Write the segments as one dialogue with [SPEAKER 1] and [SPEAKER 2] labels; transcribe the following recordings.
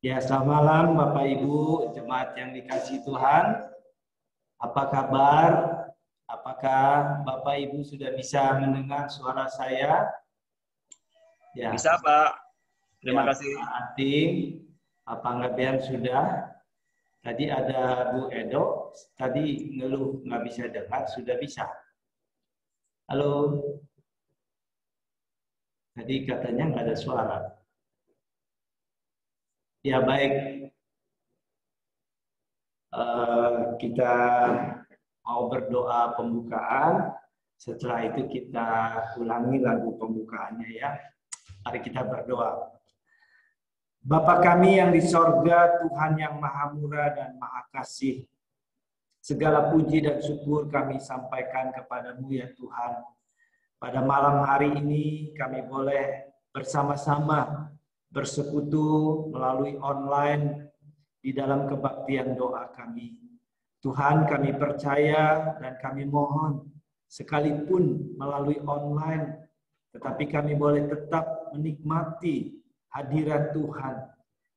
[SPEAKER 1] Ya, selamat malam Bapak Ibu, jemaat yang dikasihi Tuhan. Apa kabar? Apakah Bapak Ibu sudah bisa mendengar suara saya? Ya.
[SPEAKER 2] Bisa, Pak. Terima
[SPEAKER 1] Ya,
[SPEAKER 2] kasih.
[SPEAKER 1] Pak Ating, Pak Ngabian sudah. Tadi ada Bu Edo, tadi ngeluh nggak bisa dengar, sudah bisa. Halo. Tadi katanya nggak ada suara. Ya, baik. Kita mau berdoa pembukaan. Setelah itu kita ulangi lagu pembukaannya ya. Mari kita berdoa. Bapa kami yang di sorga, Tuhan yang maha murah dan maha kasih. Segala puji dan syukur kami sampaikan kepadamu ya Tuhan. Pada malam hari ini kami boleh bersama-sama bersekutu melalui online di dalam kebaktian doa kami. Tuhan, kami percaya dan kami mohon sekalipun melalui online, tetapi kami boleh tetap menikmati hadirat Tuhan.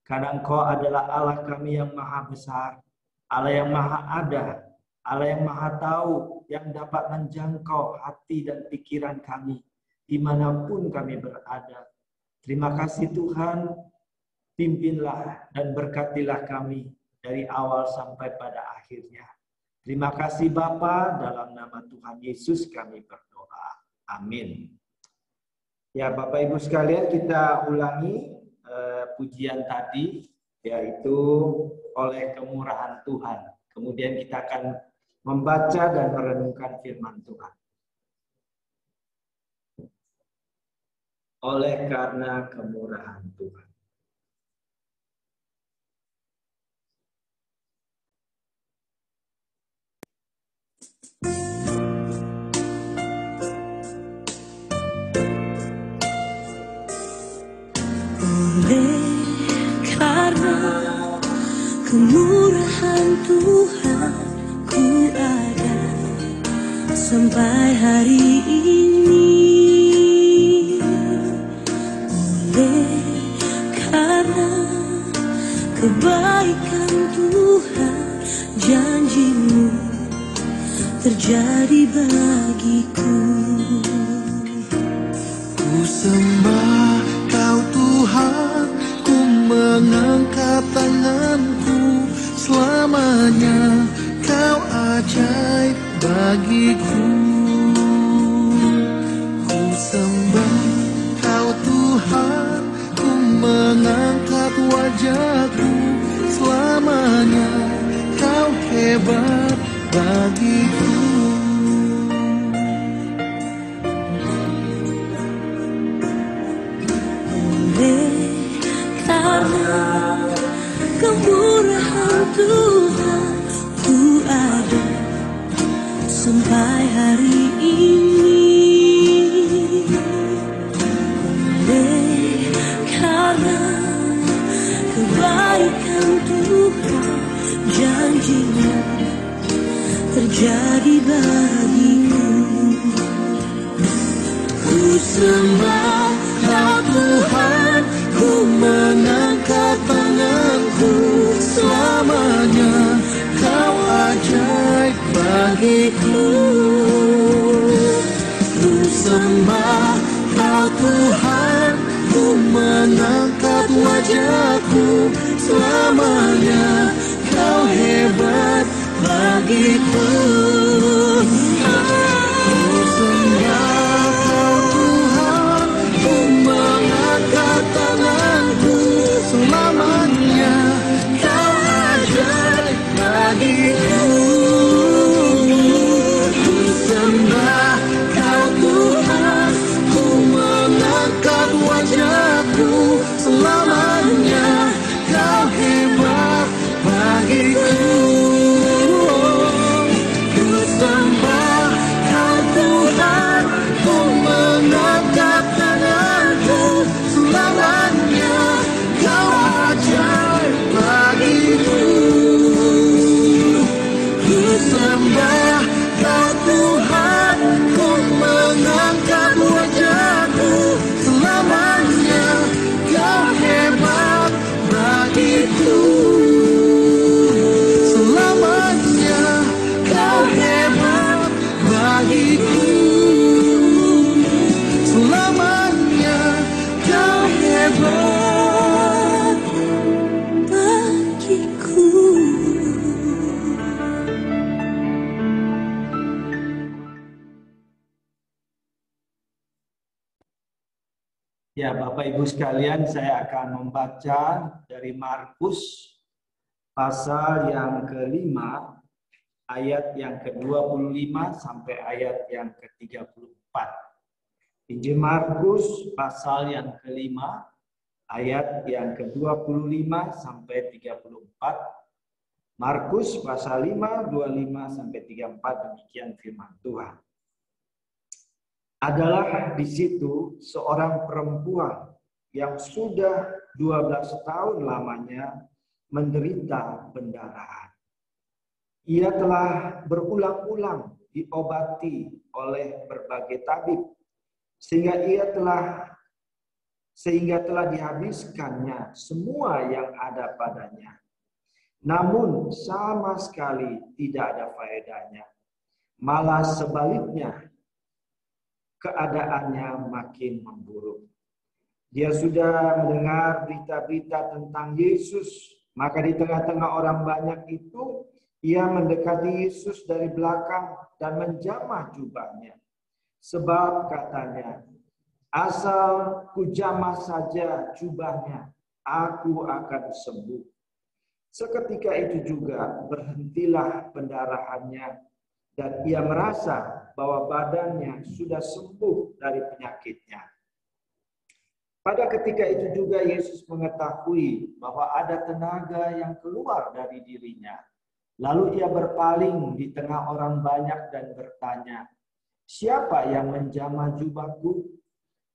[SPEAKER 1] Karena Engkau adalah Allah kami yang maha besar, Allah yang maha ada, Allah yang maha tahu, yang dapat menjangkau hati dan pikiran kami dimanapun kami berada. Terima kasih Tuhan, pimpinlah dan berkatilah kami dari awal sampai pada akhirnya. Terima kasih Bapa, dalam nama Tuhan Yesus kami berdoa. Amin. Ya Bapak Ibu sekalian, kita ulangi pujian tadi, yaitu oleh kemurahan Tuhan. Kemudian kita akan membaca dan merenungkan firman Tuhan. Oleh karena kemurahan Tuhan.
[SPEAKER 3] Oleh karena kemurahan Tuhan, ku ada sampai hari ini. Oleh karena kebaikan Tuhan, janji-Mu terjadi bagiku.
[SPEAKER 4] Ku sembah Kau Tuhan, ku mengangkat tanganku, selamanya Kau ajaib bagiku. Ku sembah Kau Tuhan, ku mengangkat wajahku, selamanya Kau hebat bagiku.
[SPEAKER 3] Karena kemurahan Tuhan, ku ada sampai hari ini. Oleh karena kebaikan Tuhan, janji-Mu terjadi bagiku. Ku sembah Kau Tuhan, ku mengangkat tanganku, selamanya Kau ajaib bagiku. Ku sembah Kau Tuhan, ku mengangkat wajahku, selamanya Kau hebat bagiku. Ku sembah Kau Tuhan, ku mengangkat tanganku, selamanya Kau ajaib bagiku. Ku sembah Kau Tuhan, ku mengangkat wajahku, selamanya Kau hebat bagiku. Ku
[SPEAKER 1] Ya, Bapak Ibu sekalian, saya akan membaca dari Markus pasal yang ke-5, ayat yang ke-25 sampai ayat yang ke-34. Injil Markus pasal yang ke-5, ayat yang ke-25 sampai 34. Markus pasal 5, 25 sampai 34, demikian firman Tuhan. Adalah di situ seorang perempuan yang sudah 12 tahun lamanya menderita pendarahan. Ia telah berulang-ulang diobati oleh berbagai tabib sehingga telah dihabiskannya semua yang ada padanya. Namun sama sekali tidak ada faedahnya. Malah sebaliknya, keadaannya makin memburuk. Dia sudah mendengar berita-berita tentang Yesus, maka di tengah-tengah orang banyak itu, ia mendekati Yesus dari belakang dan menjamah jubahnya. Sebab katanya, asal kujamah saja jubahnya, aku akan sembuh. Seketika itu juga berhentilah pendarahannya, dan ia merasa bahwa badannya sudah sembuh dari penyakitnya. Pada ketika itu juga Yesus mengetahui bahwa ada tenaga yang keluar dari dirinya. Lalu ia berpaling di tengah orang banyak dan bertanya, "Siapa yang menjamah jubahku?"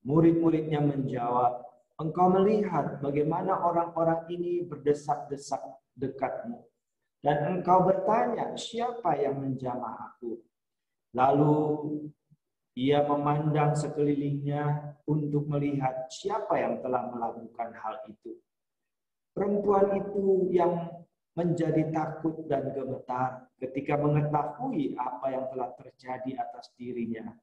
[SPEAKER 1] Murid-muridnya menjawab, "Engkau melihat bagaimana orang-orang ini berdesak-desak dekatmu. Dan engkau bertanya, siapa yang menjamah aku?" Lalu ia memandang sekelilingnya untuk melihat siapa yang telah melakukan hal itu. Perempuan itu yang menjadi takut dan gemetar ketika mengetahui apa yang telah terjadi atas dirinya,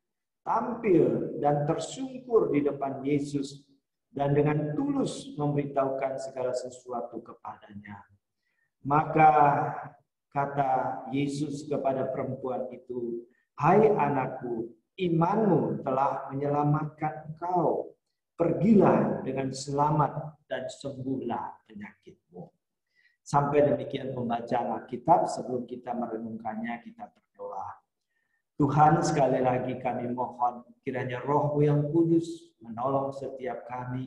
[SPEAKER 1] tampil dan tersungkur di depan Yesus dan dengan tulus memberitahukan segala sesuatu kepadanya. Maka kata Yesus kepada perempuan itu, "Hai anakku, imanmu telah menyelamatkan engkau. Pergilah dengan selamat dan sembuhlah penyakitmu." Sampai demikian pembacaan Alkitab. Sebelum kita merenungkannya, kita berdoa. Tuhan, sekali lagi kami mohon kiranya Roh-Mu yang kudus menolong setiap kami,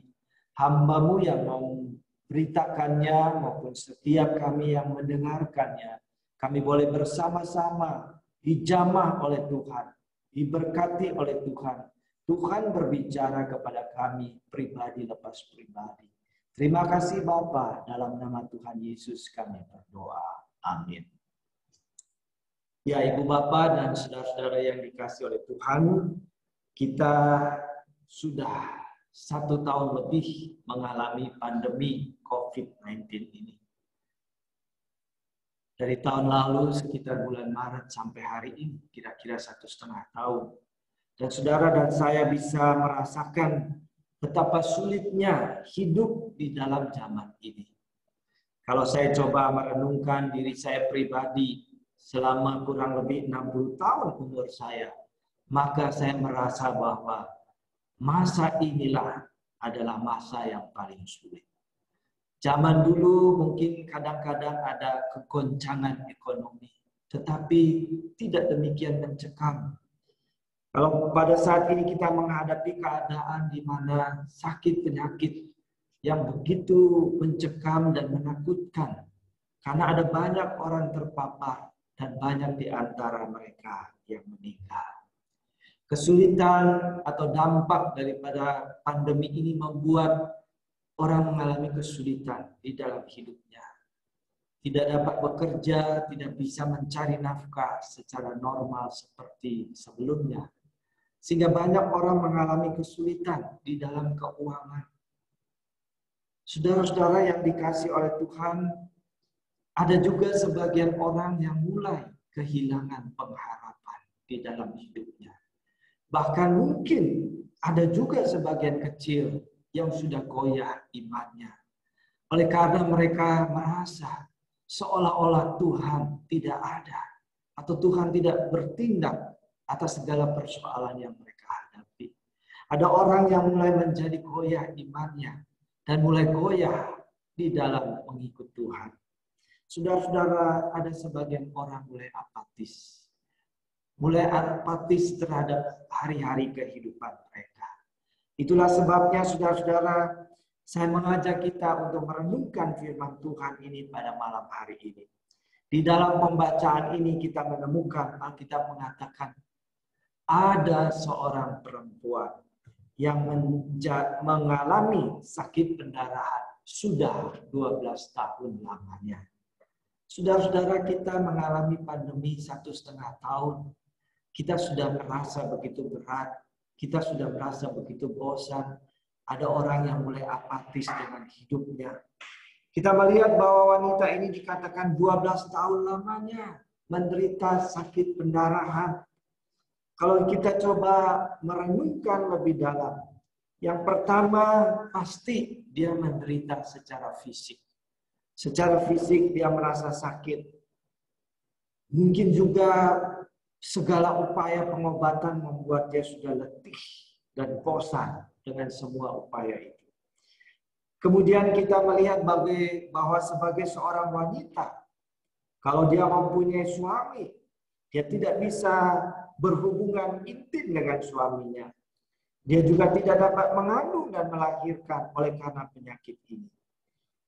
[SPEAKER 1] hamba-Mu yang mau beritakannya maupun setiap kami yang mendengarkannya. Kami boleh bersama-sama dijamah oleh Tuhan, diberkati oleh Tuhan. Tuhan berbicara kepada kami pribadi lepas pribadi. Terima kasih Bapa, dalam nama Tuhan Yesus kami berdoa. Amin. Ya, Ibu Bapak dan saudara-saudara yang dikasihi oleh Tuhan, kita sudah 1 tahun lebih mengalami pandemi COVID-19 ini. Dari tahun lalu sekitar bulan Maret sampai hari ini, kira-kira 1,5 tahun. Dan saudara dan saya bisa merasakan betapa sulitnya hidup di dalam zaman ini. Kalau saya coba merenungkan diri saya pribadi selama kurang lebih 60 tahun umur saya, maka saya merasa bahwa masa inilah adalah masa yang paling sulit. Zaman dulu mungkin kadang-kadang ada kegoncangan ekonomi, tetapi tidak demikian mencekam. Kalau pada saat ini kita menghadapi keadaan di mana sakit penyakit yang begitu mencekam dan menakutkan, karena ada banyak orang terpapar dan banyak di antara mereka yang meninggal. Kesulitan atau dampak daripada pandemi ini membuat orang mengalami kesulitan di dalam hidupnya. Tidak dapat bekerja, tidak bisa mencari nafkah secara normal seperti sebelumnya. Sehingga banyak orang mengalami kesulitan di dalam keuangan. Saudara-saudara yang dikasihi oleh Tuhan, ada juga sebagian orang yang mulai kehilangan pengharapan di dalam hidupnya. Bahkan mungkin ada juga sebagian kecil yang sudah goyah imannya. Oleh karena mereka merasa seolah-olah Tuhan tidak ada. Atau Tuhan tidak bertindak atas segala persoalan yang mereka hadapi. Ada orang yang mulai menjadi goyah imannya dan mulai goyah di dalam mengikut Tuhan. Saudara-saudara, ada sebagian orang mulai apatis. Mulai apatis terhadap hari-hari kehidupan mereka. Itulah sebabnya saudara-saudara, saya mengajak kita untuk merenungkan firman Tuhan ini pada malam hari ini. Di dalam pembacaan ini kita menemukan Alkitab mengatakan ada seorang perempuan yang mengalami sakit pendarahan sudah 12 tahun lamanya. Saudara-saudara, kita mengalami pandemi 1,5 tahun. Kita sudah merasa begitu berat. Kita sudah merasa begitu bosan. Ada orang yang mulai apatis dengan hidupnya. Kita melihat bahwa wanita ini dikatakan 12 tahun lamanya menderita sakit pendarahan. Kalau kita coba merenungkan lebih dalam, yang pertama pasti dia menderita secara fisik. Secara fisik dia merasa sakit. Mungkin juga segala upaya pengobatan membuat dia sudah letih dan bosan dengan semua upaya itu. Kemudian kita melihat bahwa sebagai seorang wanita, kalau dia mempunyai suami, dia tidak bisa berhubungan intim dengan suaminya. Dia juga tidak dapat mengandung dan melahirkan oleh karena penyakit ini.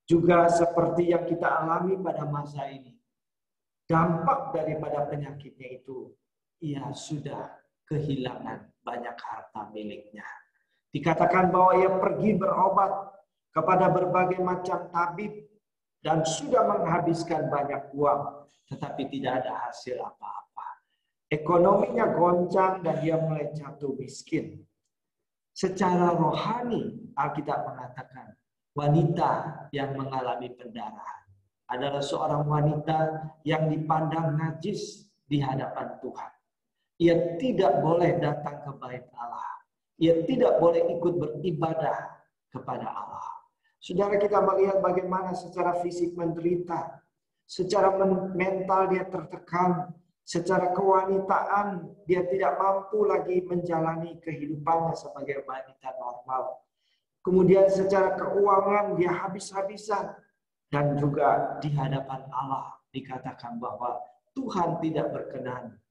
[SPEAKER 1] Juga seperti yang kita alami pada masa ini. Dampak daripada penyakitnya itu, ia sudah kehilangan banyak harta miliknya. Dikatakan bahwa ia pergi berobat kepada berbagai macam tabib dan sudah menghabiskan banyak uang, tetapi tidak ada hasil apa-apa. Ekonominya goncang dan dia mulai jatuh miskin. Secara rohani, Alkitab mengatakan wanita yang mengalami pendarahan adalah seorang wanita yang dipandang najis di hadapan Tuhan. Ia tidak boleh datang ke bait Allah. Ia tidak boleh ikut beribadah kepada Allah. Saudara, kita melihat bagaimana secara fisik menderita, secara mental dia tertekan, secara kewanitaan dia tidak mampu lagi menjalani kehidupannya sebagai wanita normal. Kemudian secara keuangan dia habis-habisan, dan juga di hadapan Allah dikatakan bahwa Tuhan tidak berkenan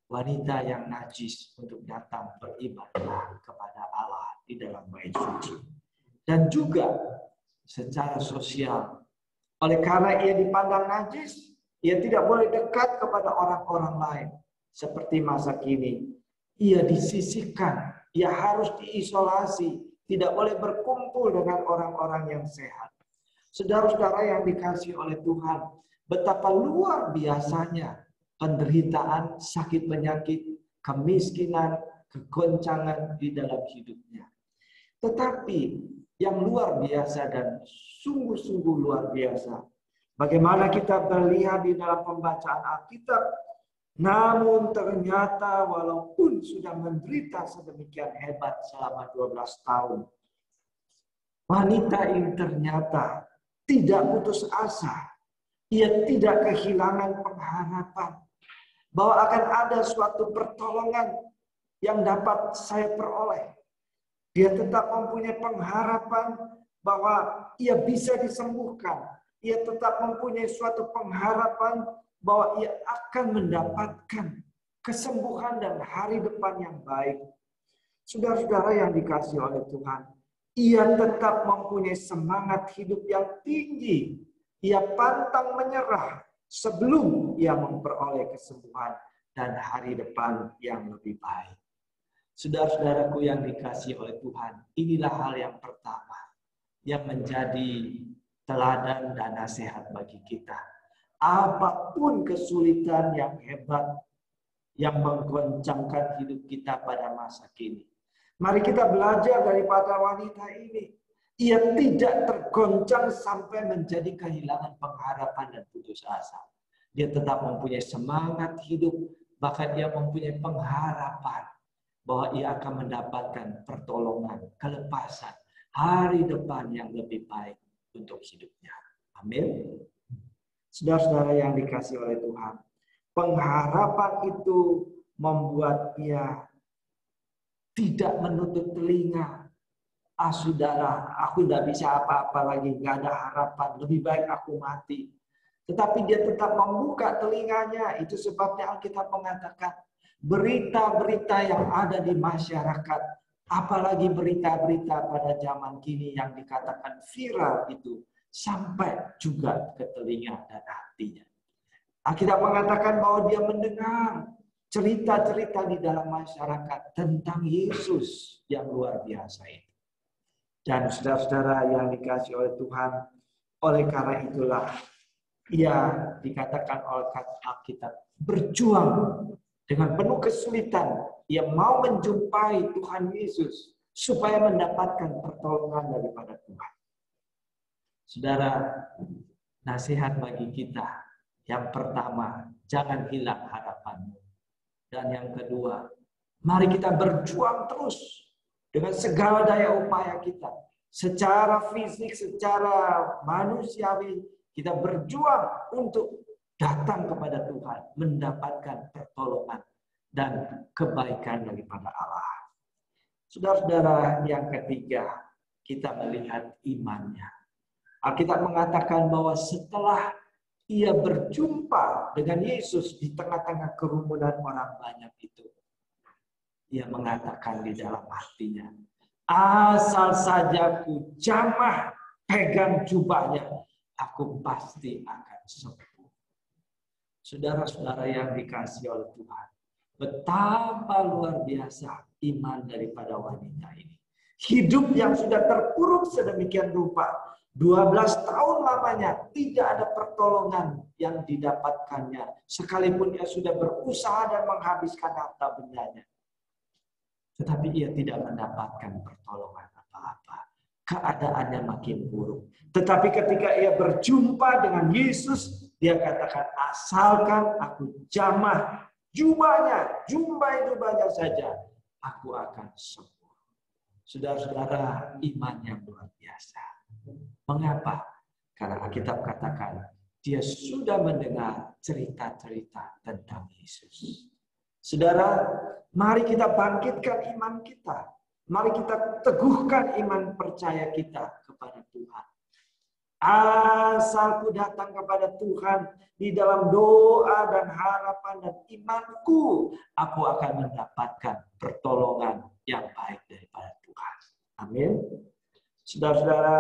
[SPEAKER 1] wanita yang najis untuk datang beribadah kepada Allah di dalam bait suci. Dan juga secara sosial, oleh karena ia dipandang najis, ia tidak boleh dekat kepada orang-orang lain. Seperti masa kini, ia disisihkan, ia harus diisolasi, tidak boleh berkumpul dengan orang-orang yang sehat. Saudara-saudara yang dikasihi oleh Tuhan, betapa luar biasanya penderitaan, sakit penyakit, kemiskinan, kegoncangan di dalam hidupnya. Tetapi yang luar biasa dan sungguh-sungguh luar biasa, bagaimana kita melihat di dalam pembacaan Alkitab, namun ternyata walaupun sudah menderita sedemikian hebat selama 12 tahun, wanita ini ternyata tidak putus asa. Ia tidak kehilangan pengharapan bahwa akan ada suatu pertolongan yang dapat saya peroleh. Dia tetap mempunyai pengharapan bahwa ia bisa disembuhkan. Ia tetap mempunyai suatu pengharapan bahwa ia akan mendapatkan kesembuhan dan hari depan yang baik. Saudara-saudara yang dikasihi oleh Tuhan, ia tetap mempunyai semangat hidup yang tinggi. Ia pantang menyerah sebelum ia memperoleh kesembuhan dan hari depan yang lebih baik. Saudara-saudaraku yang dikasihi oleh Tuhan, inilah hal yang pertama yang menjadi teladan dan nasihat bagi kita. Apapun kesulitan yang hebat yang menggoncangkan hidup kita pada masa kini, mari kita belajar daripada wanita ini. Ia tidak tergoncang sampai menjadi kehilangan pengharapan dan putus asa. Dia tetap mempunyai semangat hidup, bahkan ia mempunyai pengharapan bahwa ia akan mendapatkan pertolongan, kelepasan, hari depan yang lebih baik untuk hidupnya. Amin. Saudara-saudara yang dikasihi oleh Tuhan, pengharapan itu membuat ia tidak menutup telinga. Saudara, aku tidak bisa apa-apa lagi, nggak ada harapan, lebih baik aku mati. Tetapi dia tetap membuka telinganya. Itu sebabnya Alkitab mengatakan, berita-berita yang ada di masyarakat, apalagi berita-berita pada zaman kini yang dikatakan viral itu, sampai juga ke telinga dan hatinya. Alkitab mengatakan bahwa dia mendengar cerita-cerita di dalam masyarakat tentang Yesus yang luar biasa itu. Dan saudara-saudara yang dikasihi oleh Tuhan, oleh karena itulah ia dikatakan oleh Alkitab berjuang dengan penuh kesulitan. Ia mau menjumpai Tuhan Yesus supaya mendapatkan pertolongan daripada Tuhan. Saudara, nasihat bagi kita. Yang pertama, jangan hilang harapanmu. Dan yang kedua, mari kita berjuang terus dengan segala daya upaya kita. Secara fisik, secara manusiawi, kita berjuang untuk datang kepada Tuhan, mendapatkan pertolongan dan kebaikan daripada Allah. Saudara-saudara, yang ketiga, kita melihat imannya. Alkitab mengatakan bahwa setelah ia berjumpa dengan Yesus di tengah-tengah kerumunan orang banyak itu, ia mengatakan di dalam hatinya, asal saja ku jamah pegang jubahnya, aku pasti akan sembuh. Saudara-saudara yang dikasihi oleh Tuhan, betapa luar biasa iman daripada wanita ini. Hidup yang sudah terpuruk sedemikian rupa, 12 tahun lamanya tidak ada pertolongan yang didapatkannya, sekalipun ia sudah berusaha dan menghabiskan harta bendanya. Tetapi ia tidak mendapatkan pertolongan apa-apa. Keadaannya makin buruk. Tetapi ketika ia berjumpa dengan Yesus, dia katakan, asalkan aku jamah jubahnya, jubahnya saja, aku akan sembuh. Saudara-saudara, iman yang luar biasa. Mengapa? Karena Alkitab katakan, dia sudah mendengar cerita-cerita tentang Yesus. Saudara, mari kita bangkitkan iman kita. Mari kita teguhkan iman percaya kita kepada Tuhan. Asalku datang kepada Tuhan di dalam doa dan harapan dan imanku, aku akan mendapatkan pertolongan yang baik daripada Tuhan. Amin. Saudara-saudara,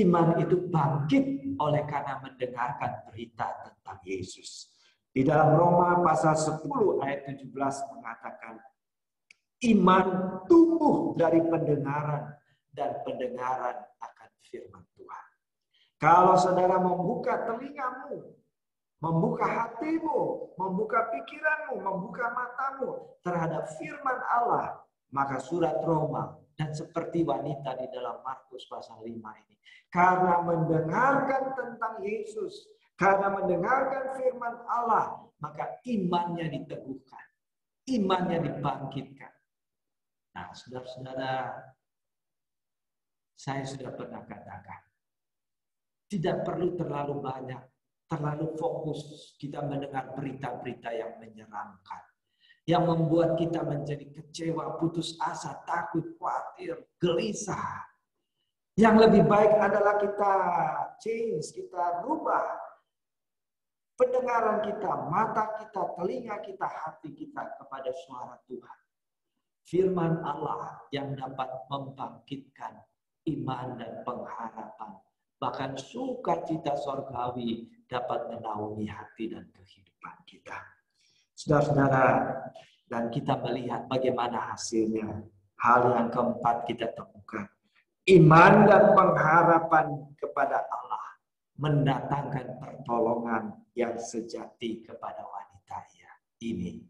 [SPEAKER 1] iman itu bangkit oleh karena mendengarkan berita tentang Yesus. Di dalam Roma pasal 10 ayat 17 mengatakan, iman tumbuh dari pendengaran dan pendengaran akan firman Tuhan. Kalau saudara membuka telingamu, membuka hatimu, membuka pikiranmu, membuka matamu terhadap firman Allah, maka surat Roma dan seperti wanita di dalam Markus pasal 5 ini, karena mendengarkan tentang Yesus, karena mendengarkan firman Allah, maka imannya diteguhkan, imannya dibangkitkan. Nah, saudara-saudara, saya sudah pernah katakan, tidak perlu terlalu banyak, terlalu fokus kita mendengar berita-berita yang menyeramkan, yang membuat kita menjadi kecewa, putus asa, takut, khawatir, gelisah. Yang lebih baik adalah kita change, kita rubah pendengaran kita, mata kita, telinga kita, hati kita kepada suara Tuhan. Firman Allah yang dapat membangkitkan iman dan pengharapan. Bahkan sukacita sorgawi dapat menaungi hati dan kehidupan kita. Saudara-saudara, dan kita melihat bagaimana hasilnya. Hal yang keempat kita temukan. Iman dan pengharapan kepada Allah mendatangkan pertolongan yang sejati kepada wanita ini.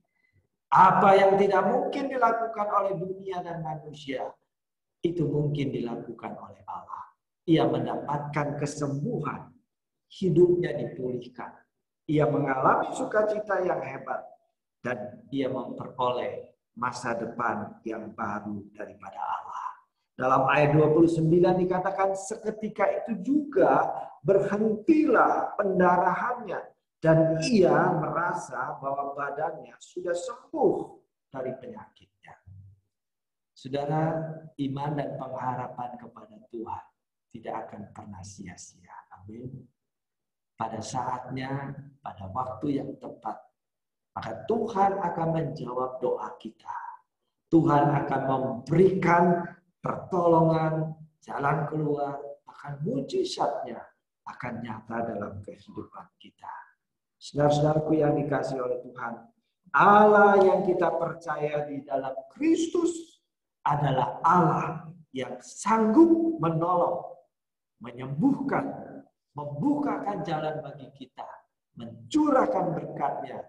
[SPEAKER 1] Apa yang tidak mungkin dilakukan oleh dunia dan manusia, itu mungkin dilakukan oleh Allah. Ia mendapatkan kesembuhan, hidupnya dipulihkan. Ia mengalami sukacita yang hebat, dan ia memperoleh masa depan yang baru daripada Allah. Dalam ayat 29 dikatakan, seketika itu juga berhentilah pendarahannya, dan ia merasa bahwa badannya sudah sembuh dari penyakitnya. Saudara, iman dan pengharapan kepada Tuhan tidak akan pernah sia-sia. Amin. Pada saatnya, pada waktu yang tepat, maka Tuhan akan menjawab doa kita. Tuhan akan memberikan pertolongan, jalan keluar, bahkan mujizatnya akan nyata dalam kehidupan kita. Saudara-saudaraku yang dikasihi oleh Tuhan, Allah yang kita percaya di dalam Kristus adalah Allah yang sanggup menolong, menyembuhkan, membukakan jalan bagi kita, mencurahkan berkat-Nya,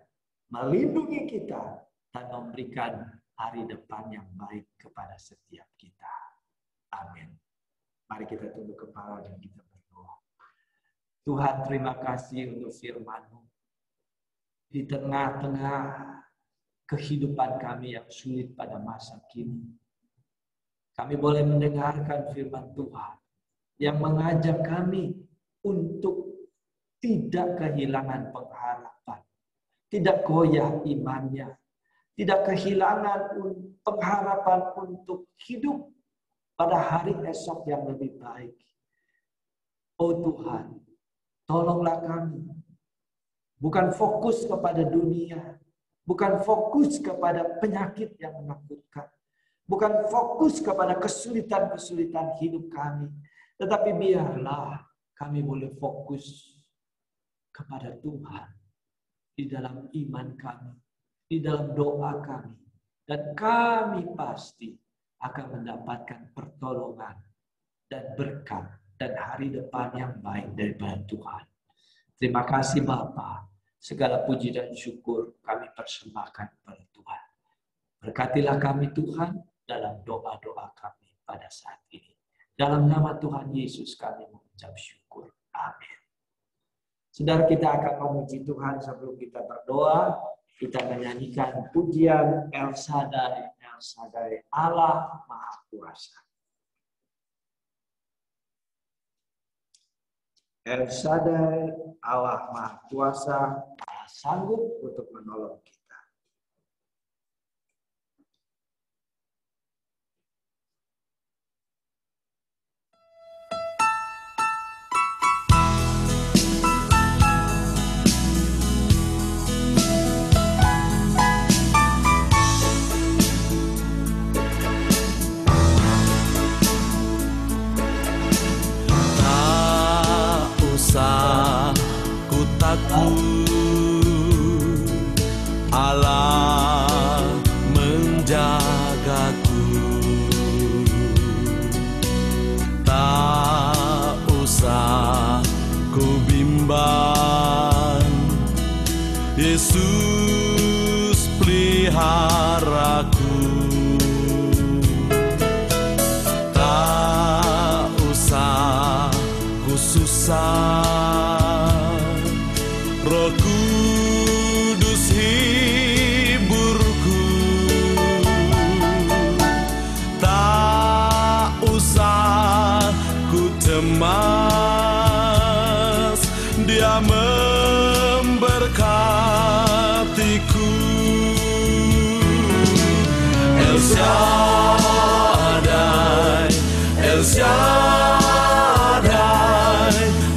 [SPEAKER 1] melindungi kita, dan memberikan hari depan yang baik kepada setiap kita. Amin. Mari kita tunduk kepala dan kita berdoa. Tuhan, terima kasih untuk firman-Mu. Di tengah-tengah kehidupan kami yang sulit pada masa kini, kami boleh mendengarkan firman Tuhan yang mengajak kami untuk tidak kehilangan pengharapan, tidak goyah imannya, tidak kehilangan pengharapan untuk hidup pada hari esok yang lebih baik. Oh Tuhan, tolonglah kami. Bukan fokus kepada dunia, bukan fokus kepada penyakit yang menakutkan, bukan fokus kepada kesulitan-kesulitan hidup kami. Tetapi biarlah kami boleh fokus kepada Tuhan di dalam iman kami, di dalam doa kami. Dan kami pasti akan mendapatkan pertolongan dan berkat dan hari depan yang baik daripada Tuhan. Terima kasih Bapa. Segala puji dan syukur kami persembahkan kepada Tuhan. Berkatilah kami Tuhan dalam doa-doa kami pada saat ini. Dalam nama Tuhan Yesus kami mengucap syukur. Amin. Saudara, kita akan memuji Tuhan sebelum kita berdoa. Kita menyanyikan pujian El Shaddai, El Shaddai, Allah Maha Kuasa. El Shaddai, Allah Maha Kuasa, Allah sanggup untuk menolong kita.
[SPEAKER 3] Ku takut, Allah menjagaku. Tak usah ku bimbang, Yesus peliharaku. Tak usah ku susah, Roh Kudus hiburku. Tak usah ku cemas, Dia memberkatiku. El Shaddai, El Shaddai,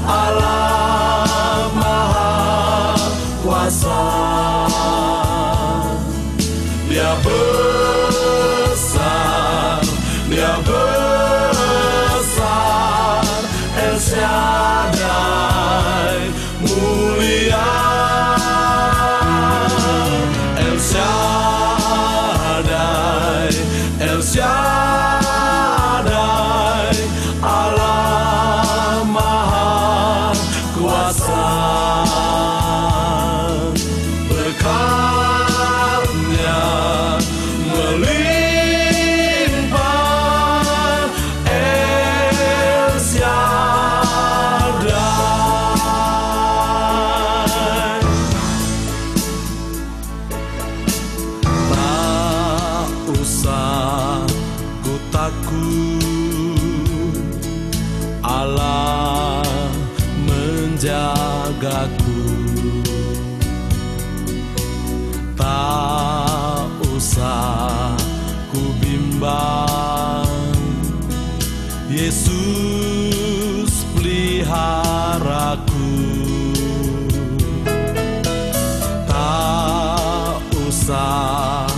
[SPEAKER 3] Allah Maha Kuasa. Dia besar, Dia besar. El Shaddai mulia. El Shaddai, El Shaddai, Allah Maha Kuasa. Berkat-Nya melimpah. El Shaddai. Tak usah ku takut, Allah menjagaku. Tak usah ku bimbang, Yesus peliharaku. Tak usah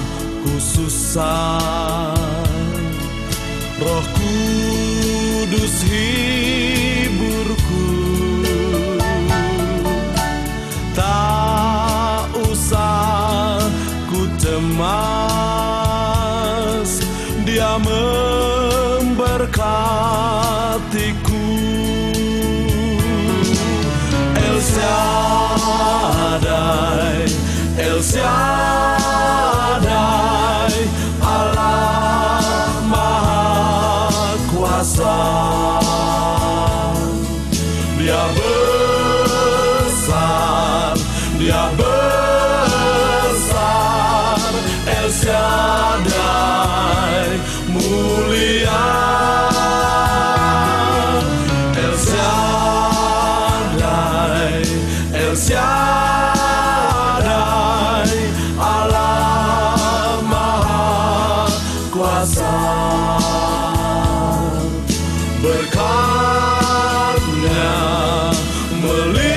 [SPEAKER 3] ku susah, Roh Kudus hiburku. Tak usah ku cemas, Dia memberkatiku. El Shaddai, El Shaddai, Allah Maha Kuasa. Dia besar, Dia besar, El Shaddai mulia. El Shaddai, El Shaddai, Allah Maha Kuasa. Berkat-Nya melimpah,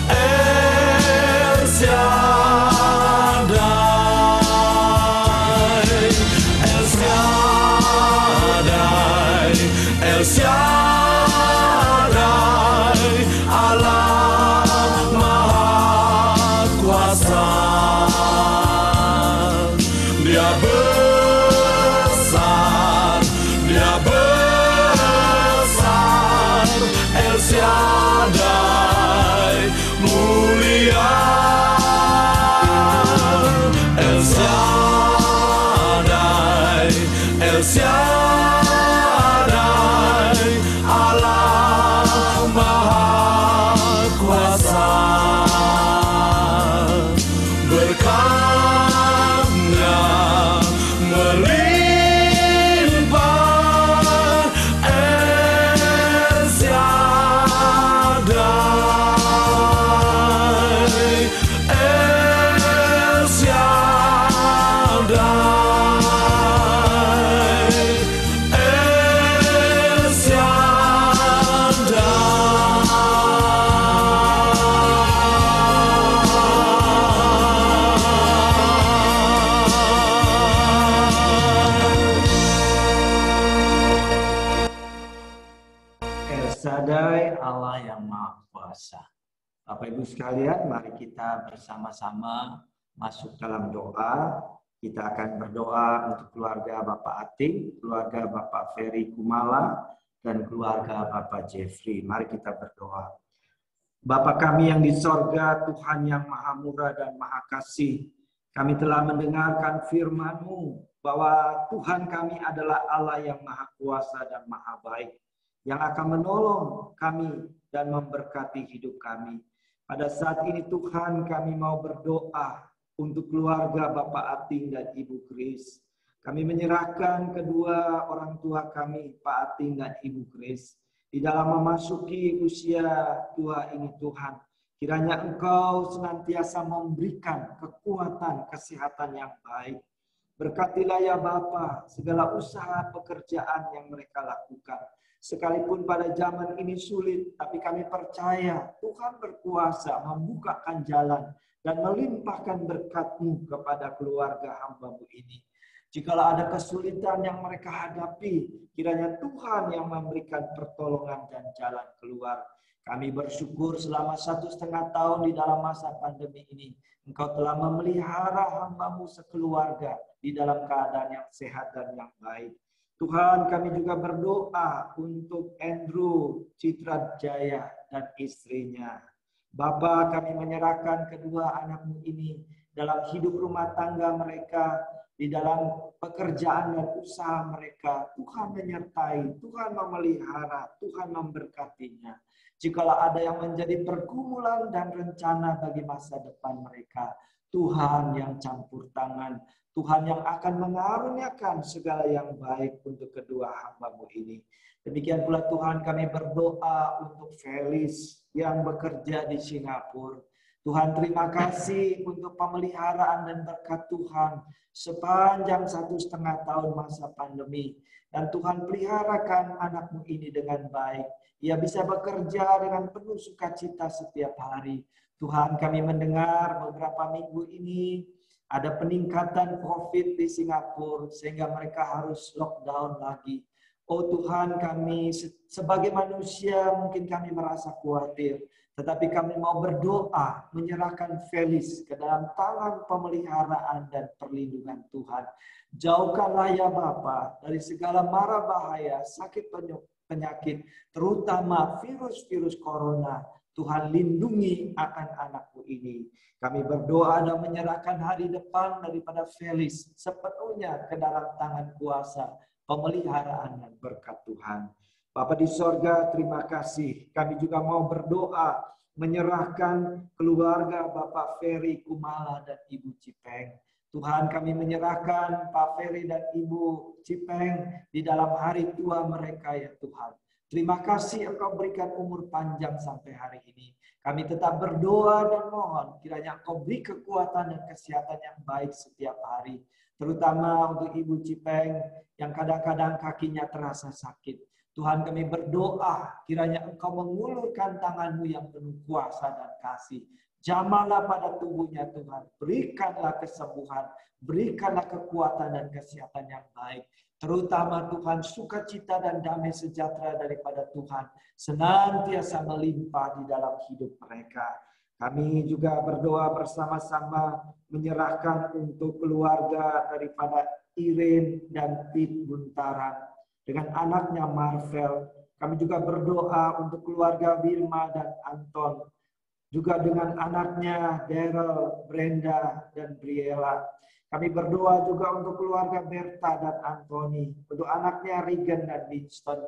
[SPEAKER 3] El Shaddai, El Shaddai, El Shaddai, Allah Maha Kuasa. Dia besar, Dia besar, El Shaddai mulia. El Shaddai, El Shaddai, Allah Maha Kuasa. Berkat-Nya melimpah, El Shaddai, El Shaddai, El Shaddai.
[SPEAKER 1] El Shaddai, Allah yang Maha Kuasa. Bapak Ibu sekalian, mari kita bersama-sama masuk dalam doa. Kita akan berdoa untuk keluarga Bapak Ating, keluarga Bapak Ferry Kumala, dan keluarga Bapak Jeffrey. Mari kita berdoa. Bapa kami yang di sorga, Tuhan yang Maha Murah dan Maha Kasih, kami telah mendengarkan firman-Mu bahwa Tuhan kami adalah Allah yang Maha Kuasa dan Maha Baik, yang akan menolong kami dan memberkati hidup kami. Pada saat ini Tuhan, kami mau berdoa untuk keluarga Bapak Ating dan Ibu Kris. Kami menyerahkan kedua orang tua kami, Pak Ating dan Ibu Kris, di dalam memasuki usia tua ini Tuhan. Kiranya Engkau senantiasa memberikan kekuatan, kesehatan yang baik. Berkatilah ya Bapa segala usaha pekerjaan yang mereka lakukan. Sekalipun pada zaman ini sulit, tapi kami percaya Tuhan berkuasa membukakan jalan dan melimpahkan berkat-Mu kepada keluarga hamba-Mu ini. Jikalau ada kesulitan yang mereka hadapi, kiranya Tuhan yang memberikan pertolongan dan jalan keluar. Kami bersyukur selama 1,5 tahun di dalam masa pandemi ini, Engkau telah memelihara hamba-Mu sekeluarga di dalam keadaan yang sehat dan yang baik. Tuhan, kami juga berdoa untuk Andrew Citra Jaya dan istrinya. Bapa, kami menyerahkan kedua anak-Mu ini dalam hidup rumah tangga mereka, di dalam pekerjaan dan usaha mereka. Tuhan menyertai, Tuhan memelihara, Tuhan memberkatinya. Jikalau ada yang menjadi pergumulan dan rencana bagi masa depan mereka, Tuhan yang campur tangan, Tuhan yang akan mengaruniakan segala yang baik untuk kedua hamba-Mu ini. Demikian pula Tuhan, kami berdoa untuk Felis yang bekerja di Singapura. Tuhan, terima kasih untuk pemeliharaan dan berkat Tuhan sepanjang 1,5 tahun masa pandemi. Dan Tuhan peliharakan anakmu ini dengan baik. Ia bisa bekerja dengan penuh sukacita setiap hari. Tuhan, kami mendengar beberapa minggu ini ada peningkatan COVID di Singapura sehingga mereka harus lockdown lagi. Oh Tuhan, kami sebagai manusia mungkin kami merasa khawatir. Tetapi kami mau berdoa, menyerahkan Felis ke dalam tangan pemeliharaan dan perlindungan Tuhan. Jauhkanlah ya Bapa dari segala mara bahaya, sakit penyakit, terutama virus-virus corona. Tuhan lindungi akan anakku ini. Kami berdoa dan menyerahkan hari depan daripada Felis sepenuhnya ke dalam tangan kuasa, pemeliharaan dan berkat Tuhan. Bapa di sorga, terima kasih. Kami juga mau berdoa, menyerahkan keluarga Bapak Ferry Kumala dan Ibu Cipeng. Tuhan, kami menyerahkan Pak Ferry dan Ibu Cipeng di dalam hari tua mereka ya Tuhan. Terima kasih Engkau berikan umur panjang sampai hari ini. Kami tetap berdoa dan mohon kiranya Engkau beri kekuatan dan kesehatan yang baik setiap hari. Terutama untuk Ibu Cipeng yang kadang-kadang kakinya terasa sakit. Tuhan, kami berdoa kiranya Engkau mengulurkan tangan-Mu yang penuh kuasa dan kasih. Jamahlah pada tubuhnya Tuhan. Berikanlah kesembuhan. Berikanlah kekuatan dan kesehatan yang baik. Terutama Tuhan, sukacita dan damai sejahtera daripada Tuhan senantiasa melimpah di dalam hidup mereka. Kami juga berdoa bersama-sama menyerahkan untuk keluarga daripada Irene dan Pete Buntaran. Dengan anaknya Marvel, kami juga berdoa untuk keluarga Wilma dan Anton. Juga dengan anaknya Daryl, Brenda, dan Briella. Kami berdoa juga untuk keluarga Berta dan Anthony. Untuk anaknya Regan dan Winston.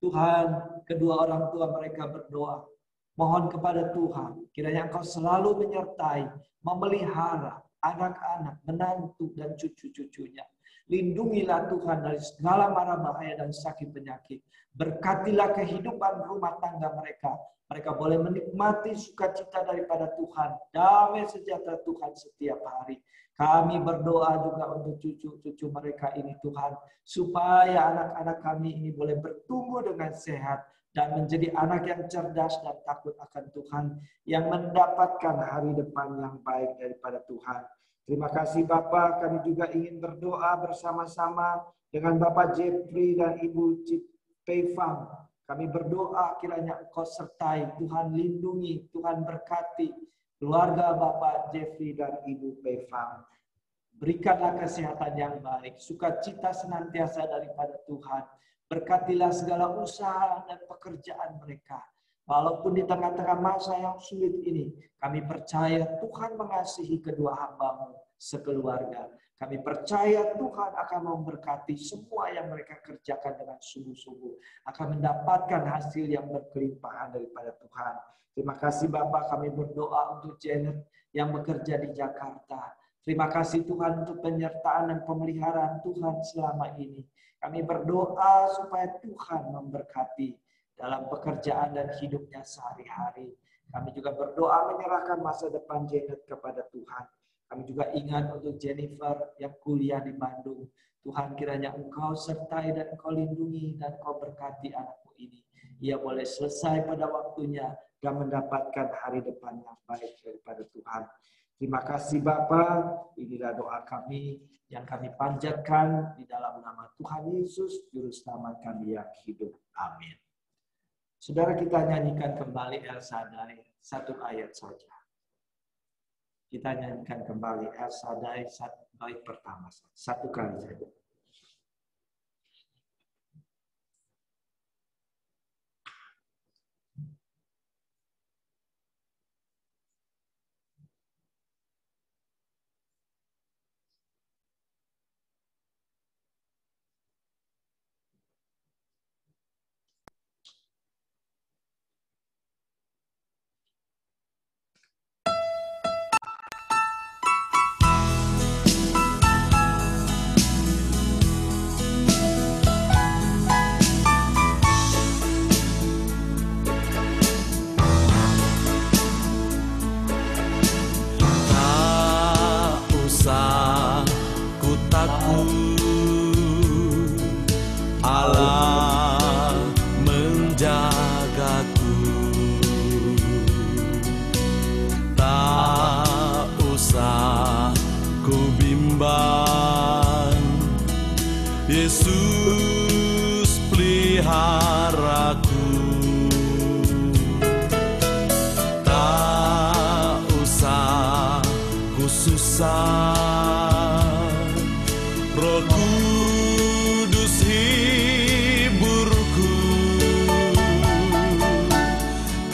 [SPEAKER 1] Tuhan, kedua orang tua mereka berdoa. Mohon kepada Tuhan, kiranya Engkau selalu menyertai, memelihara anak-anak, menantu, dan cucu-cucunya. Lindungilah Tuhan dari segala mara bahaya dan sakit penyakit. Berkatilah kehidupan rumah tangga mereka. Mereka boleh menikmati sukacita daripada Tuhan. Damai sejahtera Tuhan setiap hari. Kami berdoa juga untuk cucu-cucu mereka ini Tuhan. Supaya anak-anak kami ini boleh bertumbuh dengan sehat. Dan menjadi anak yang cerdas dan takut akan Tuhan. Yang mendapatkan hari depan yang baik daripada Tuhan. Terima kasih Bapak, kami juga ingin berdoa bersama-sama dengan Bapak Jeffrey dan Ibu Peifang. Kami berdoa kiranya Engkau sertai, Tuhan lindungi, Tuhan berkati keluarga Bapak Jeffrey dan Ibu Peifang. Berikanlah kesehatan yang baik, sukacita senantiasa daripada Tuhan. Berkatilah segala usaha dan pekerjaan mereka. Walaupun di tengah-tengah masa yang sulit ini, kami percaya Tuhan mengasihi kedua hamba-Mu sekeluarga. Kami percaya Tuhan akan memberkati semua yang mereka kerjakan dengan sungguh-sungguh. Akan mendapatkan hasil yang berkelimpahan daripada Tuhan. Terima kasih Bapak, kami berdoa untuk Janet yang bekerja di Jakarta. Terima kasih Tuhan untuk penyertaan dan pemeliharaan Tuhan selama ini. Kami berdoa supaya Tuhan memberkati dalam pekerjaan dan hidupnya sehari-hari. Kami juga berdoa menyerahkan masa depan Janet kepada Tuhan. Kami juga ingat untuk Jennifer yang kuliah di Bandung. Tuhan kiranya Engkau sertai dan Engkau lindungi dan Engkau berkati anakmu ini. Ia boleh selesai pada waktunya dan mendapatkan hari depan yang baik daripada Tuhan. Terima kasih Bapa. Inilah doa kami yang kami panjatkan di dalam nama Tuhan Yesus, Juru Selamat kami yang hidup. Amin. Saudara, kita nyanyikan kembali El Shaddai, satu ayat saja. Kita nyanyikan kembali El Shaddai, bait pertama, satu kali saja.
[SPEAKER 3] Yesus peliharaku. Tak usah ku susah, Roh Kudus hiburku.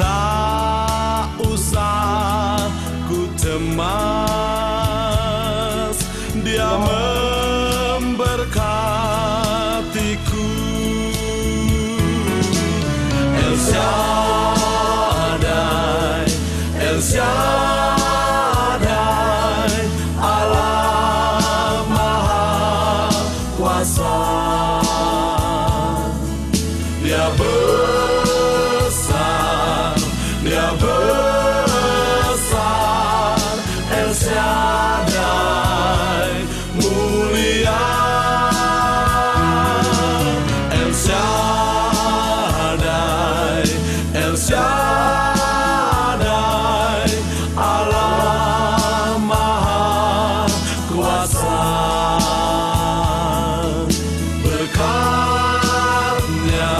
[SPEAKER 3] Tak usah ku cemas, Dia memberkatiku. El Shaddai, El Shaddai, Allah Maha Kuasa. Dia besar, Dia besar, El Shaddai mulia. El Shaddai, El Shaddai, Allah Maha Kuasa. Berkat-Nya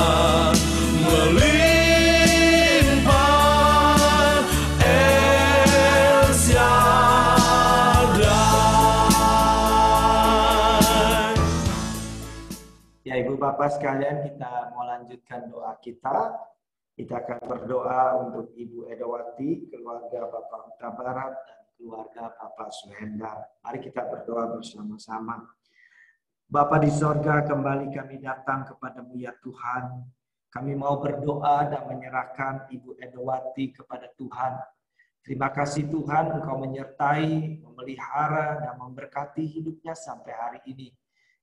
[SPEAKER 3] melimpah, El Shaddai.
[SPEAKER 1] Ya, Ibu Bapak sekalian, kita mau lanjutkan doa kita. Kita akan berdoa untuk Ibu Edawati, keluarga Bapak Huta Barat, dan keluarga Bapak Suhendar. Mari kita berdoa bersama-sama. Bapa di sorga, kembali kami datang kepadamu ya Tuhan. Kami mau berdoa dan menyerahkan Ibu Edawati kepada Tuhan. Terima kasih Tuhan, Engkau menyertai, memelihara, dan memberkati hidupnya sampai hari ini.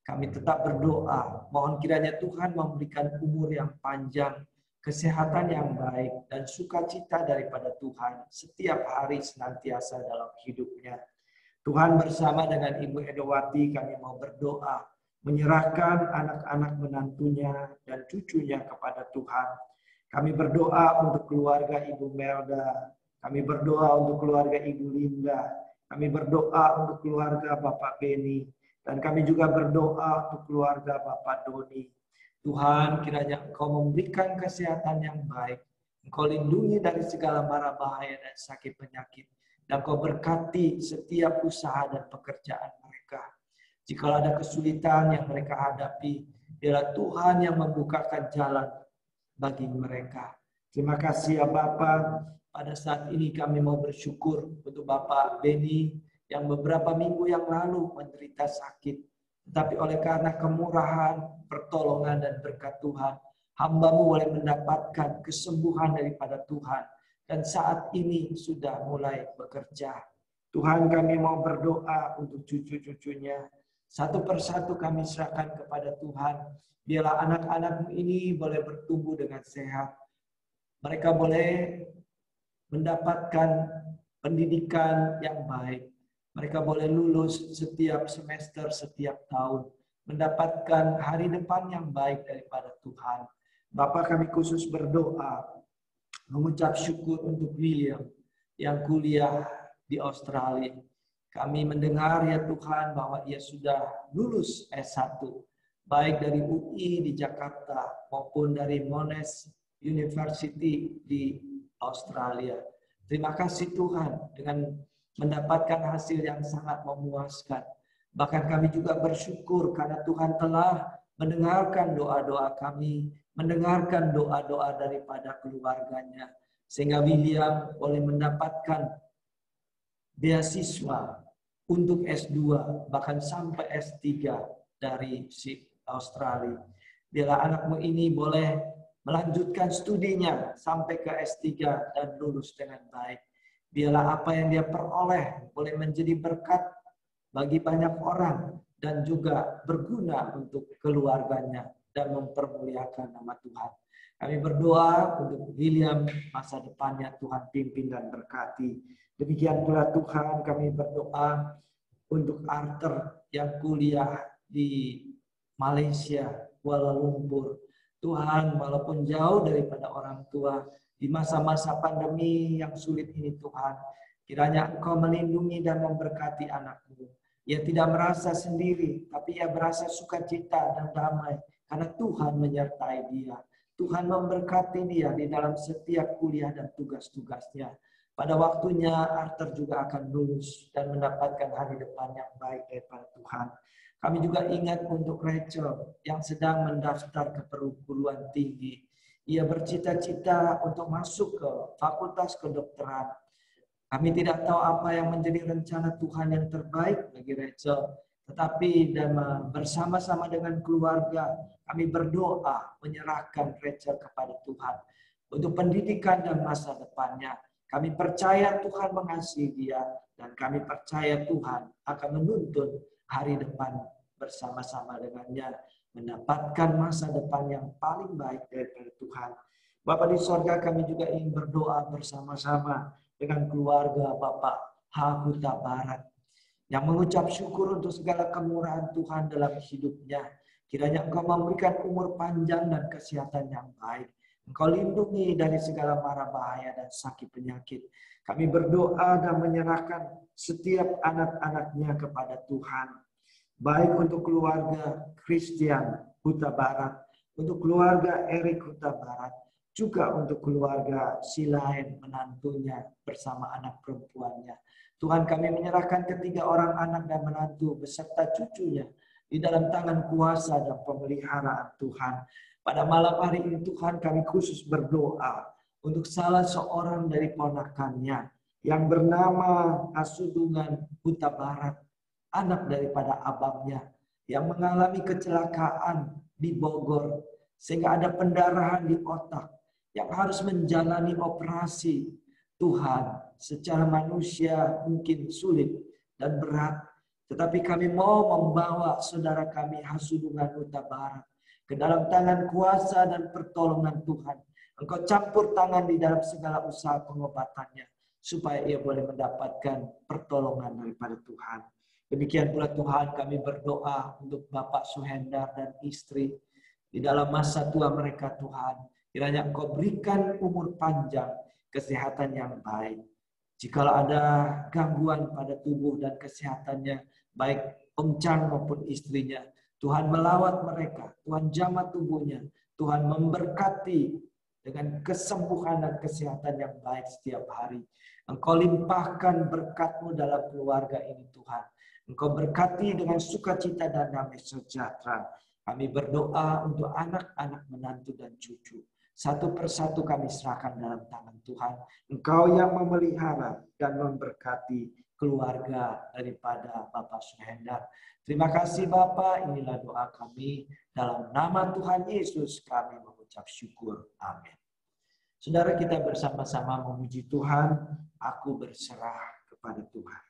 [SPEAKER 1] Kami tetap berdoa, mohon kiranya Tuhan memberikan umur yang panjang, kesehatan yang baik, dan sukacita daripada Tuhan setiap hari senantiasa dalam hidupnya. Tuhan, bersama dengan Ibu Edawati kami mau berdoa, menyerahkan anak-anak menantunya dan cucunya kepada Tuhan. Kami berdoa untuk keluarga Ibu Melda, kami berdoa untuk keluarga Ibu Linda, kami berdoa untuk keluarga Bapak Beni, dan kami juga berdoa untuk keluarga Bapak Doni. Tuhan, kiranya Engkau memberikan kesehatan yang baik, Engkau lindungi dari segala mara bahaya dan sakit penyakit, dan Engkau berkati setiap usaha dan pekerjaan mereka. Jika ada kesulitan yang mereka hadapi, biarlah Tuhan yang membukakan jalan bagi mereka. Terima kasih ya Bapa. Pada saat ini kami mau bersyukur untuk Bapak Beni yang beberapa minggu yang lalu menderita sakit. Tetapi oleh karena kemurahan, pertolongan, dan berkat Tuhan, hamba-Mu boleh mendapatkan kesembuhan daripada Tuhan. Dan saat ini sudah mulai bekerja. Tuhan, kami mau berdoa untuk cucu-cucunya. Satu persatu kami serahkan kepada Tuhan. Biarlah anak-anak-Mu ini boleh bertumbuh dengan sehat. Mereka boleh mendapatkan pendidikan yang baik. Mereka boleh lulus setiap semester, setiap tahun. Mendapatkan hari depan yang baik daripada Tuhan. Bapak, kami khusus berdoa, mengucap syukur untuk William yang kuliah di Australia. Kami mendengar ya Tuhan bahwa ia sudah lulus S1. Baik dari UI di Jakarta maupun dari Monash University di Australia. Terima kasih Tuhan dengan mendapatkan hasil yang sangat memuaskan. Bahkan kami juga bersyukur karena Tuhan telah mendengarkan doa-doa kami, mendengarkan doa-doa daripada keluarganya. Sehingga William boleh mendapatkan beasiswa untuk S2, bahkan sampai S3 dari Australia. Biarlah anakmu ini boleh melanjutkan studinya sampai ke S3 dan lulus dengan baik. Biarlah apa yang dia peroleh boleh menjadi berkat bagi banyak orang dan juga berguna untuk keluarganya dan mempermuliakan nama Tuhan. Kami berdoa untuk William, masa depannya Tuhan pimpin dan berkati. Demikian pula Tuhan, kami berdoa untuk Arthur yang kuliah di Malaysia, Kuala Lumpur. Tuhan, walaupun jauh daripada orang tua, di masa-masa pandemi yang sulit ini Tuhan, kiranya Engkau melindungi dan memberkati anakmu. Ia tidak merasa sendiri, tapi ia merasa sukacita dan damai karena Tuhan menyertai dia. Tuhan memberkati dia di dalam setiap kuliah dan tugas-tugasnya. Pada waktunya Arthur juga akan lulus dan mendapatkan hari depan yang baik daripada Tuhan. Kami juga ingat untuk Rachel yang sedang mendaftar ke perguruan tinggi. Ia bercita-cita untuk masuk ke fakultas kedokteran. Kami tidak tahu apa yang menjadi rencana Tuhan yang terbaik bagi Rachel. Tetapi bersama-sama dengan keluarga, kami berdoa menyerahkan Rachel kepada Tuhan. Untuk pendidikan dan masa depannya. Kami percaya Tuhan mengasihi dia. Dan kami percaya Tuhan akan menuntun hari depan bersama-sama dengannya. Mendapatkan masa depan yang paling baik daripada Tuhan. Bapa di sorga, kami juga ingin berdoa bersama-sama dengan keluarga Bapak Huta Barat yang mengucap syukur untuk segala kemurahan Tuhan dalam hidupnya. Kiranya Engkau memberikan umur panjang dan kesehatan yang baik. Engkau lindungi dari segala mara bahaya dan sakit penyakit. Kami berdoa dan menyerahkan setiap anak-anaknya kepada Tuhan. Baik untuk keluarga Christian Huta Barat, untuk keluarga Erik Huta Barat, juga untuk keluarga Silain menantunya bersama anak perempuannya. Tuhan, kami menyerahkan ketiga orang anak dan menantu beserta cucunya di dalam tangan kuasa dan pemeliharaan Tuhan. Pada malam hari ini Tuhan, kami khusus berdoa untuk salah seorang dari ponakannya yang bernama Asudungan Huta Barat, anak daripada abangnya yang mengalami kecelakaan di Bogor sehingga ada pendarahan di otak yang harus menjalani operasi. Tuhan, secara manusia mungkin sulit dan berat, tetapi kami mau membawa saudara kami Hasudungan Huta Barat ke dalam tangan kuasa dan pertolongan Tuhan. Engkau campur tangan di dalam segala usaha pengobatannya supaya ia boleh mendapatkan pertolongan daripada Tuhan. Demikian pula Tuhan, kami berdoa untuk Bapak Suhendar dan istri di dalam masa tua mereka Tuhan. Kiranya Engkau berikan umur panjang, kesehatan yang baik. Jikalau ada gangguan pada tubuh dan kesehatannya, baik Om Chang maupun istrinya, Tuhan melawat mereka, Tuhan jamah tubuhnya, Tuhan memberkati dengan kesembuhan dan kesehatan yang baik setiap hari. Engkau limpahkan berkat-Mu dalam keluarga ini Tuhan. Engkau berkati dengan sukacita dan damai sejahtera. Kami berdoa untuk anak-anak menantu dan cucu. Satu persatu kami serahkan dalam tangan Tuhan. Engkau yang memelihara dan memberkati keluarga daripada Bapak Suhendar. Terima kasih Bapak, inilah doa kami. Dalam nama Tuhan Yesus kami mengucap syukur. Amin. Saudara, kita bersama-sama memuji Tuhan. Aku berserah kepada Tuhan.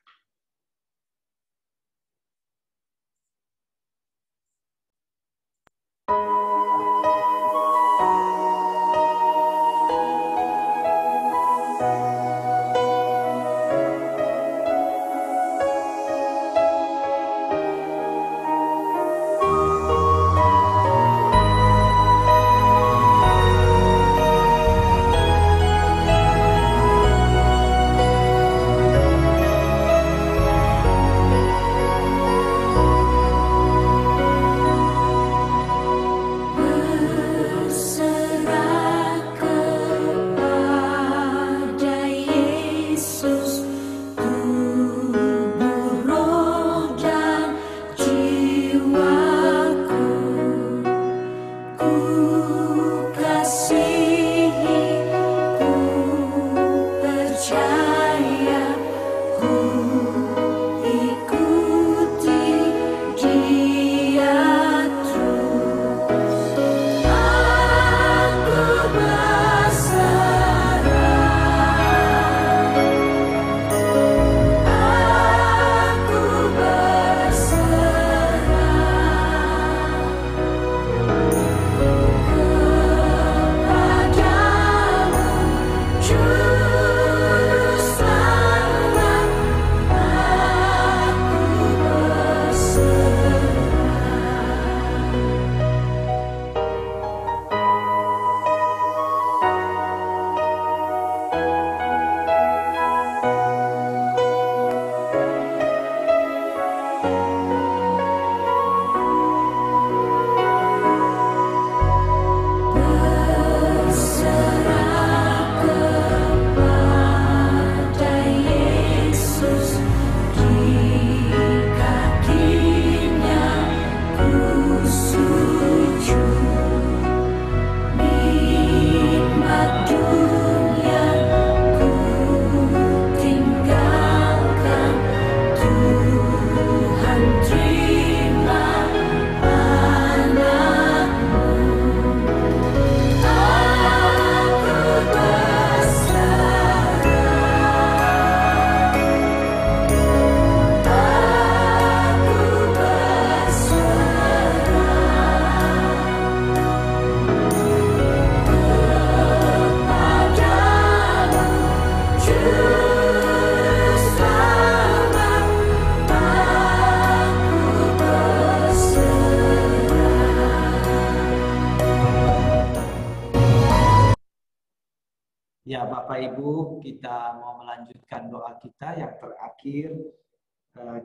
[SPEAKER 1] Ya, Bapak Ibu, kita mau melanjutkan doa kita yang terakhir.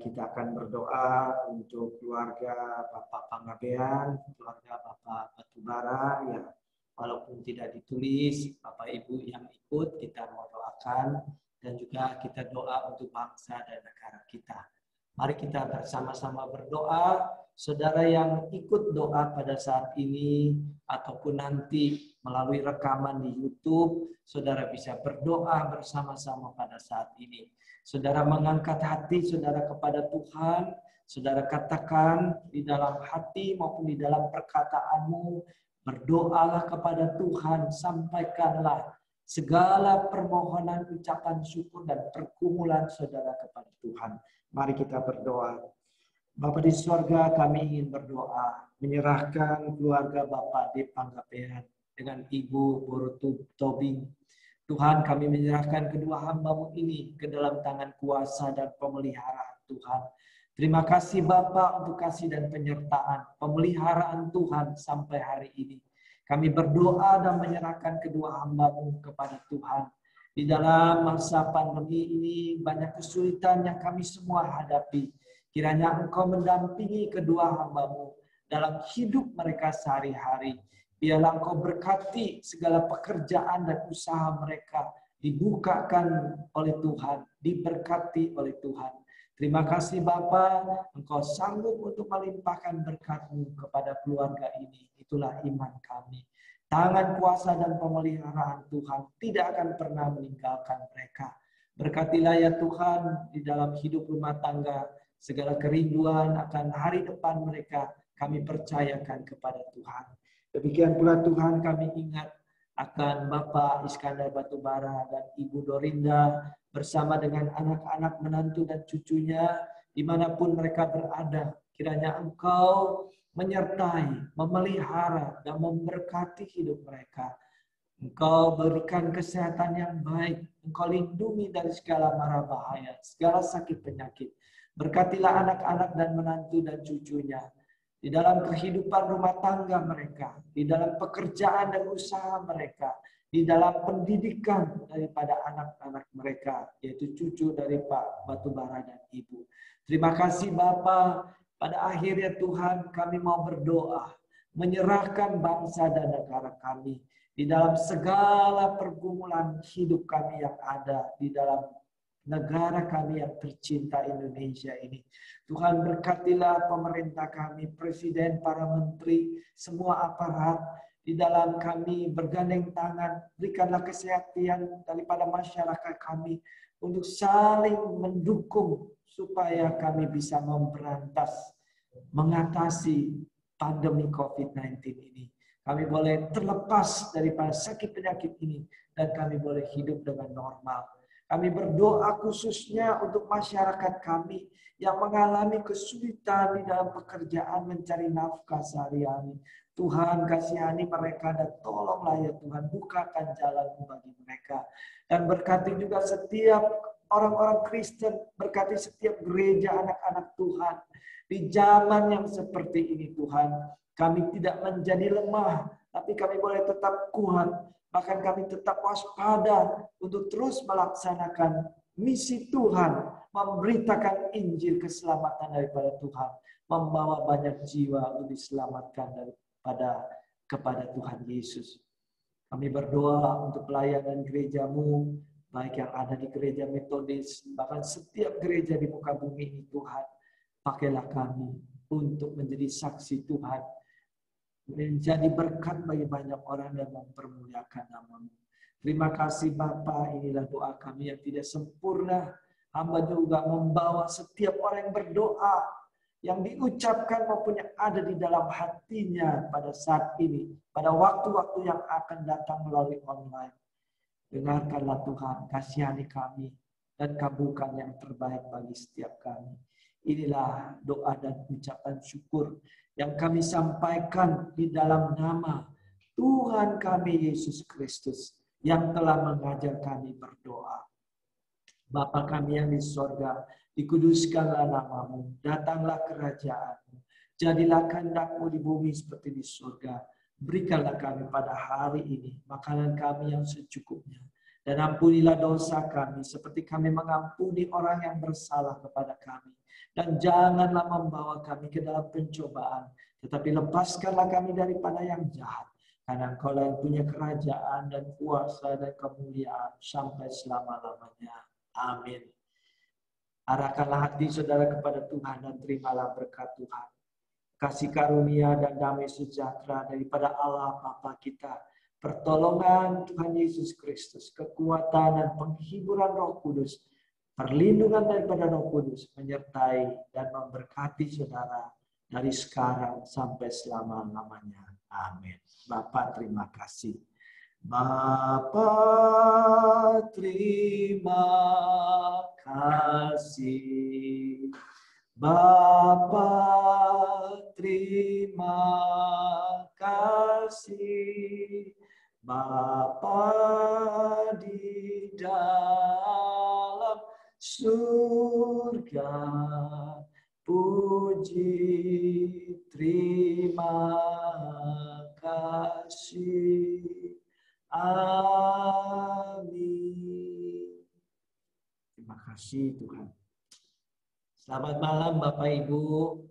[SPEAKER 1] Kita akan berdoa untuk keluarga Bapak Panggabean, keluarga Bapak Batubara, ya walaupun tidak ditulis, Bapak Ibu yang ikut kita mau doakan, dan juga kita doa untuk bangsa dan negara kita. Mari kita bersama-sama berdoa. Saudara yang ikut doa pada saat ini ataupun nanti melalui rekaman di YouTube, saudara bisa berdoa bersama-sama pada saat ini. Saudara mengangkat hati saudara kepada Tuhan, saudara katakan di dalam hati maupun di dalam perkataanmu, berdoalah kepada Tuhan, sampaikanlah segala permohonan, ucapan syukur dan pergumulan saudara kepada Tuhan. Mari kita berdoa. Bapa di surga, kami ingin berdoa, menyerahkan keluarga Bapak di Panggabean dengan Ibu Borutu Tobing. Tuhan, kami menyerahkan kedua hamba-Mu ini ke dalam tangan kuasa dan pemeliharaan Tuhan. Terima kasih Bapa untuk kasih dan penyertaan, pemeliharaan Tuhan sampai hari ini. Kami berdoa dan menyerahkan kedua hamba-Mu kepada Tuhan. Di dalam masa pandemi ini banyak kesulitan yang kami semua hadapi. Kiranya Engkau mendampingi kedua hamba-Mu dalam hidup mereka sehari-hari. Biarlah Engkau berkati segala pekerjaan dan usaha mereka. Dibukakan oleh Tuhan, diberkati oleh Tuhan. Terima kasih Bapa, Engkau sanggup untuk melimpahkan berkat-Mu kepada keluarga ini. Itulah iman kami. Tangan kuasa dan pemeliharaan Tuhan tidak akan pernah meninggalkan mereka. Berkatilah ya Tuhan di dalam hidup rumah tangga, segala kerinduan akan hari depan mereka kami percayakan kepada Tuhan. Demikian pula Tuhan kami ingat akan Bapak Iskandar Batubara dan Ibu Dorinda bersama dengan anak-anak menantu dan cucunya dimanapun mereka berada. Kiranya Engkau menyertai, memelihara, dan memberkati hidup mereka. Engkau berikan kesehatan yang baik. Engkau lindungi dari segala mara bahaya, segala sakit penyakit. Berkatilah anak-anak dan menantu dan cucunya. Di dalam kehidupan rumah tangga mereka, di dalam pekerjaan dan usaha mereka, di dalam pendidikan daripada anak-anak mereka, yaitu cucu dari Pak Batubara dan Ibu. Terima kasih Bapa. Pada akhirnya Tuhan kami mau berdoa, menyerahkan bangsa dan negara kami di dalam segala pergumulan hidup kami yang ada di dalam negara kami yang tercinta Indonesia ini. Tuhan berkatilah pemerintah kami, presiden, para menteri, semua aparat di dalam kami bergandeng tangan, berikanlah kesehatan daripada masyarakat kami untuk saling mendukung supaya kami bisa memberantas, mengatasi pandemi COVID-19 ini. Kami boleh terlepas daripada sakit penyakit ini dan kami boleh hidup dengan normal. Kami berdoa khususnya untuk masyarakat kami yang mengalami kesulitan di dalam pekerjaan mencari nafkah sehari-hari. Tuhan kasihani mereka dan tolonglah ya Tuhan, bukakan jalan bagi mereka. Dan berkati juga setiap orang-orang Kristen, berkati setiap gereja anak-anak Tuhan. Di zaman yang seperti ini Tuhan, kami tidak menjadi lemah, tapi kami boleh tetap kuat. Bahkan kami tetap waspada untuk terus melaksanakan misi Tuhan, memberitakan Injil keselamatan daripada Tuhan, membawa banyak jiwa untuk diselamatkan kepada Tuhan Yesus. Kami berdoa untuk pelayanan gereja-Mu, baik yang ada di gereja Metodis, bahkan setiap gereja di muka bumi ini Tuhan. Pakailah kami untuk menjadi saksi Tuhan, menjadi berkat bagi banyak orang dan mempermuliakan nama-Mu. Terima kasih Bapa, inilah doa kami yang tidak sempurna. Hamba juga membawa setiap orang yang berdoa, yang diucapkan maupun yang ada di dalam hatinya pada saat ini, pada waktu-waktu yang akan datang melalui online. Dengarkanlah Tuhan, kasihani kami, dan kabulkan yang terbaik bagi setiap kami. Inilah doa dan ucapan syukur yang kami sampaikan di dalam nama Tuhan kami Yesus Kristus yang telah mengajar kami berdoa. Bapa kami yang di sorga, dikuduskanlah nama-Mu, datanglah kerajaan-Mu, jadilah kehendak-Mu di bumi seperti di surga. Berikanlah kami pada hari ini makanan kami yang secukupnya, Dan ampunilah dosa kami seperti kami mengampuni orang yang bersalah kepada kami. Dan janganlah membawa kami ke dalam pencobaan, tetapi lepaskanlah kami daripada yang jahat. Karena Engkau yang punya kerajaan dan kuasa dan kemuliaan sampai selama-lamanya. Amin. Arahkanlah hati saudara kepada Tuhan dan terimalah berkat Tuhan. Kasih karunia dan damai sejahtera daripada Allah Bapa kita, pertolongan Tuhan Yesus Kristus, kekuatan dan penghiburan Roh Kudus, perlindungan daripada Roh Kudus menyertai dan memberkati saudara dari sekarang sampai selama-lamanya. Amin. Bapa terima kasih. Bapa terima kasih. Bapa terima kasih. Bapa di dalam surga, puji terima kasih. Amin. Terima kasih Tuhan. Selamat malam Bapak Ibu.